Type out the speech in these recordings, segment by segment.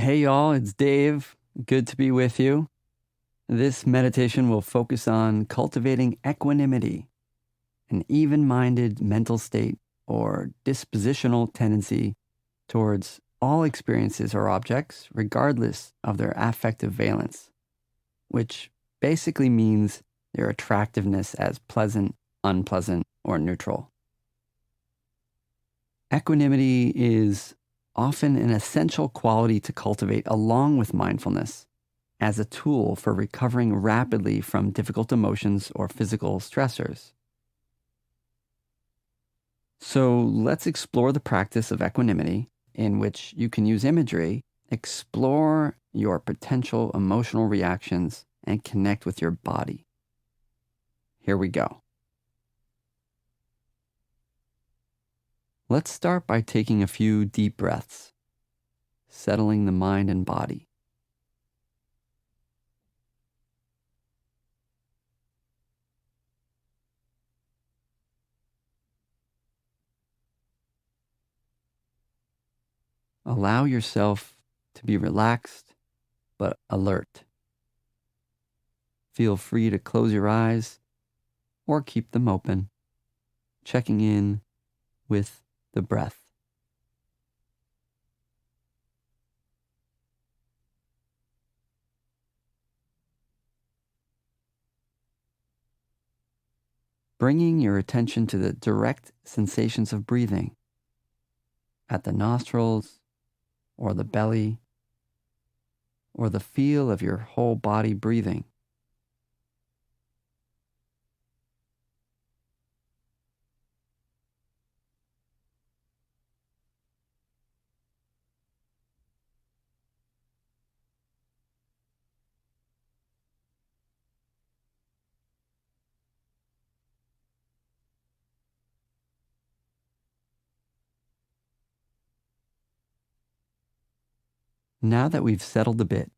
Hey, y'all, it's Dave. Good to be with you. This meditation will focus on cultivating equanimity, an even minded mental state or dispositional tendency towards all experiences or objects, regardless of their affective valence, which basically means their attractiveness as pleasant, unpleasant, or neutral. Equanimity is often an essential quality to cultivate along with mindfulness as a tool for recovering rapidly from difficult emotions or physical stressors. So let's explore the practice of equanimity, in which you can use imagery, explore your potential emotional reactions, and connect with your body. Here we go. Let's start by taking a few deep breaths, settling the mind and body. Allow yourself to be relaxed but alert. Feel free to close your eyes or keep them open, checking in with the breath. Bringing your attention to the direct sensations of breathing at the nostrils or the belly, or the feel of your whole body breathing. Now that we've settled a bit,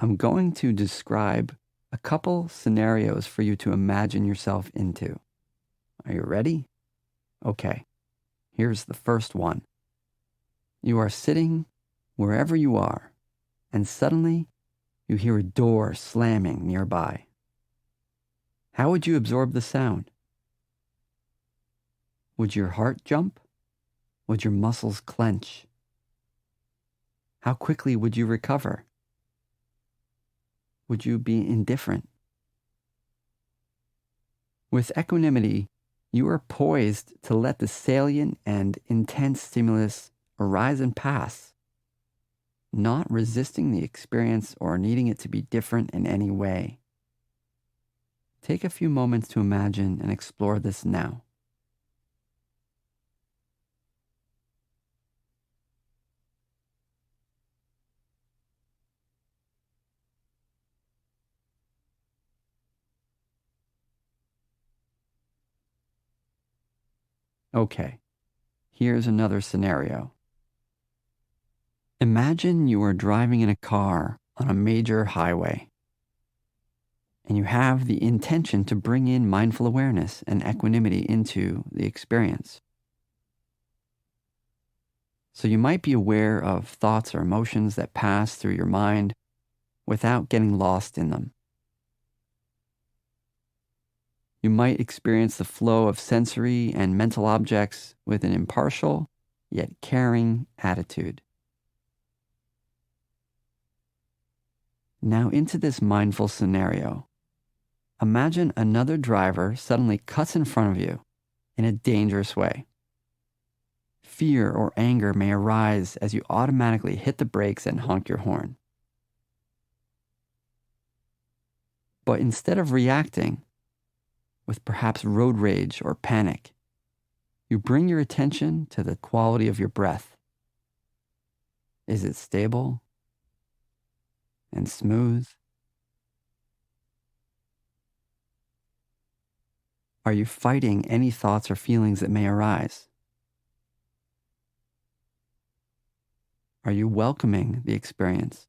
I'm going to describe a couple scenarios for you to imagine yourself into. Are you ready? Okay, here's the first one. You are sitting wherever you are, and suddenly you hear a door slamming nearby. How would you absorb the sound? Would your heart jump? Would your muscles clench? How quickly would you recover? Would you be indifferent? With equanimity, you are poised to let the salient and intense stimulus arise and pass, not resisting the experience or needing it to be different in any way. Take a few moments to imagine and explore this now. Okay, here's another scenario. Imagine you are driving in a car on a major highway, and you have the intention to bring in mindful awareness and equanimity into the experience. So you might be aware of thoughts or emotions that pass through your mind without getting lost in them. You might experience the flow of sensory and mental objects with an impartial yet caring attitude. Now into this mindful scenario. Imagine another driver suddenly cuts in front of you in a dangerous way. Fear or anger may arise as you automatically hit the brakes and honk your horn. But instead of reacting with perhaps road rage or panic, you bring your attention to the quality of your breath. Is it stable and smooth? Are you fighting any thoughts or feelings that may arise? Are you welcoming the experience?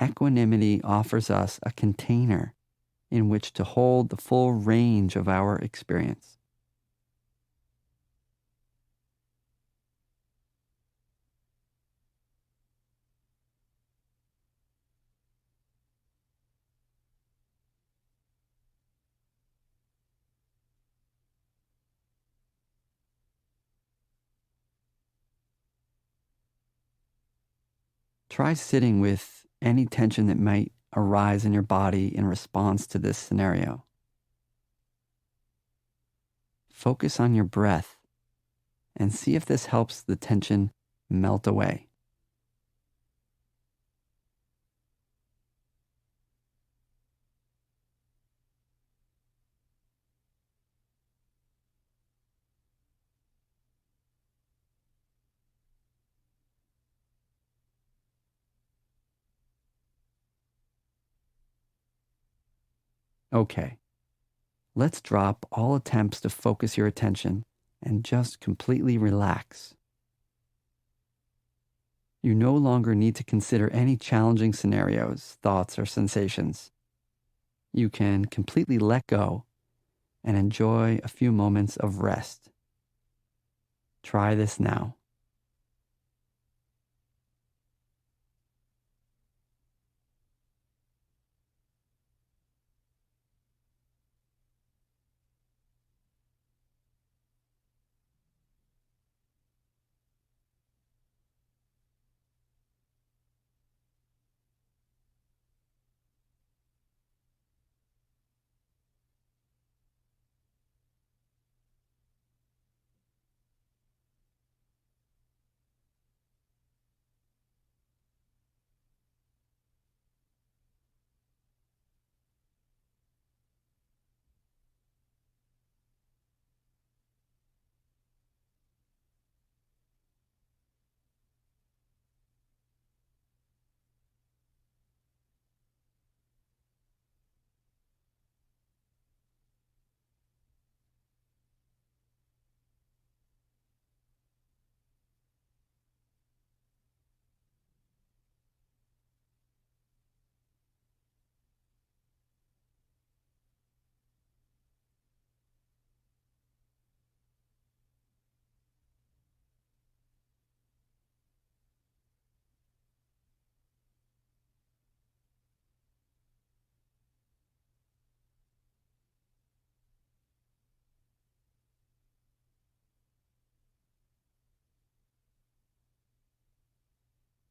Equanimity offers us a container in which to hold the full range of our experience. Try sitting with any tension that might arise in your body in response to this scenario. Focus on your breath and see if this helps the tension melt away. Okay, let's drop all attempts to focus your attention and just completely relax. You no longer need to consider any challenging scenarios, thoughts, or sensations. You can completely let go and enjoy a few moments of rest. Try this now.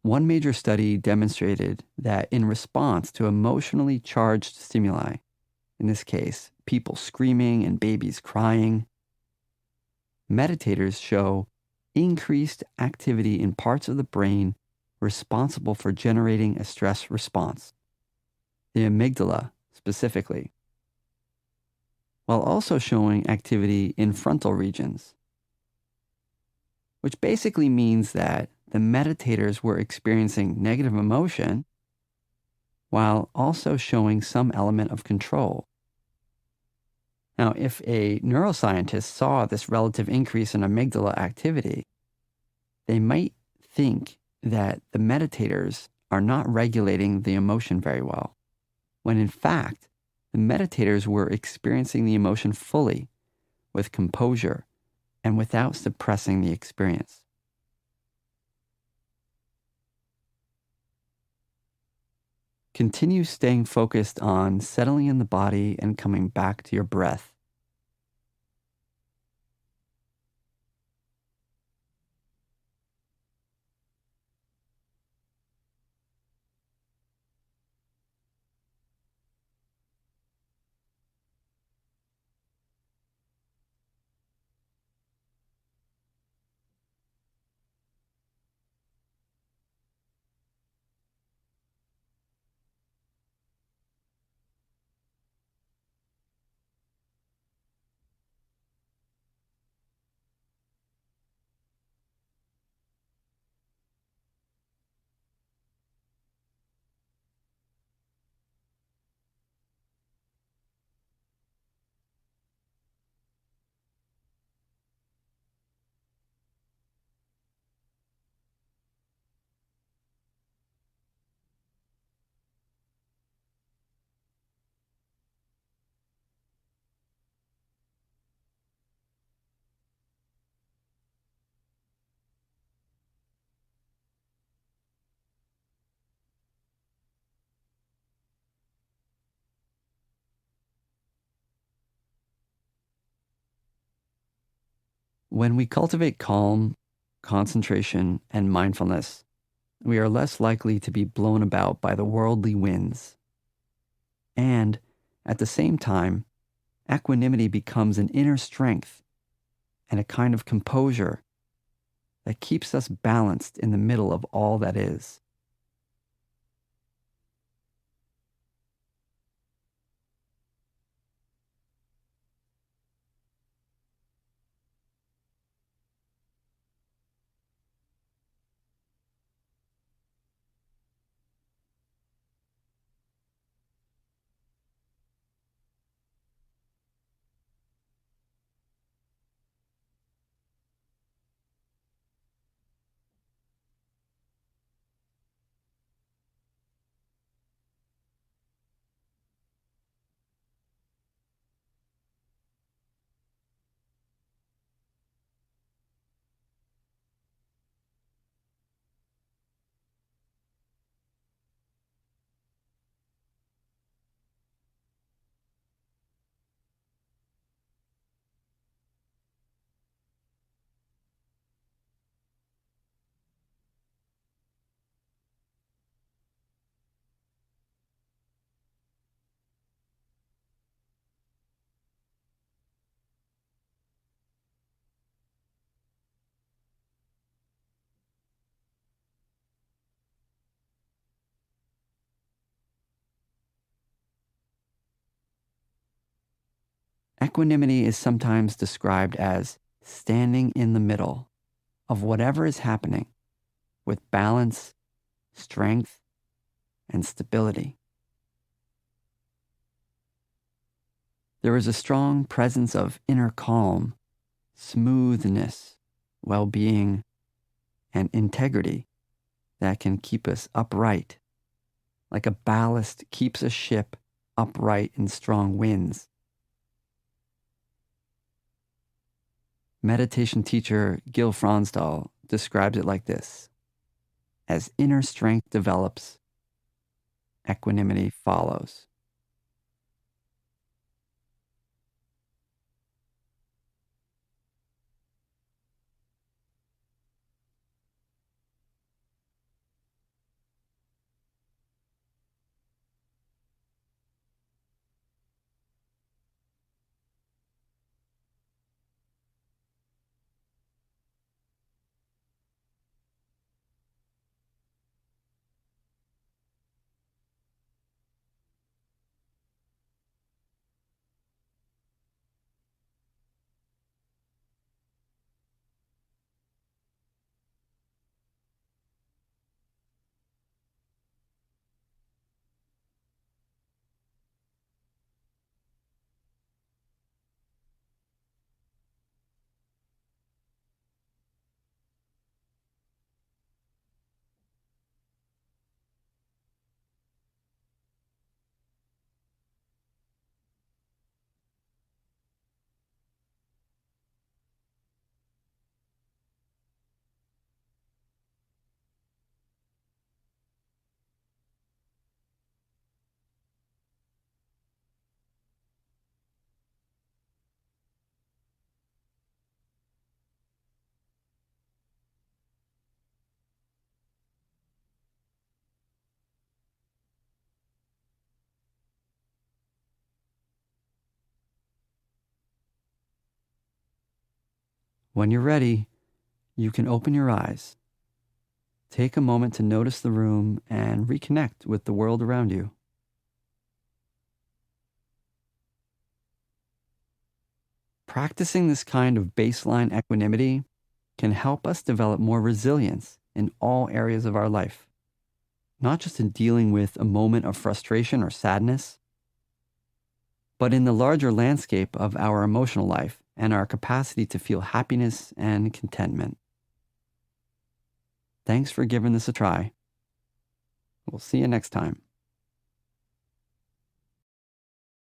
One major study demonstrated that in response to emotionally charged stimuli, in this case, people screaming and babies crying, meditators show increased activity in parts of the brain responsible for generating a stress response, the amygdala specifically, while also showing activity in frontal regions, which basically means that the meditators were experiencing negative emotion while also showing some element of control. Now, if a neuroscientist saw this relative increase in amygdala activity, they might think that the meditators are not regulating the emotion very well, when in fact, the meditators were experiencing the emotion fully, with composure, and without suppressing the experience. Continue staying focused on settling in the body and coming back to your breath. When we cultivate calm, concentration, and mindfulness, we are less likely to be blown about by the worldly winds. And at the same time, equanimity becomes an inner strength and a kind of composure that keeps us balanced in the middle of all that is. Equanimity is sometimes described as standing in the middle of whatever is happening with balance, strength, and stability. There is a strong presence of inner calm, smoothness, well-being, and integrity that can keep us upright, like a ballast keeps a ship upright in strong winds. Meditation teacher Gil Fronsdal describes it like this: as inner strength develops, equanimity follows. When you're ready, you can open your eyes. Take a moment to notice the room and reconnect with the world around you. Practicing this kind of baseline equanimity can help us develop more resilience in all areas of our life, not just in dealing with a moment of frustration or sadness, but in the larger landscape of our emotional life and our capacity to feel happiness and contentment. Thanks for giving this a try. We'll see you next time.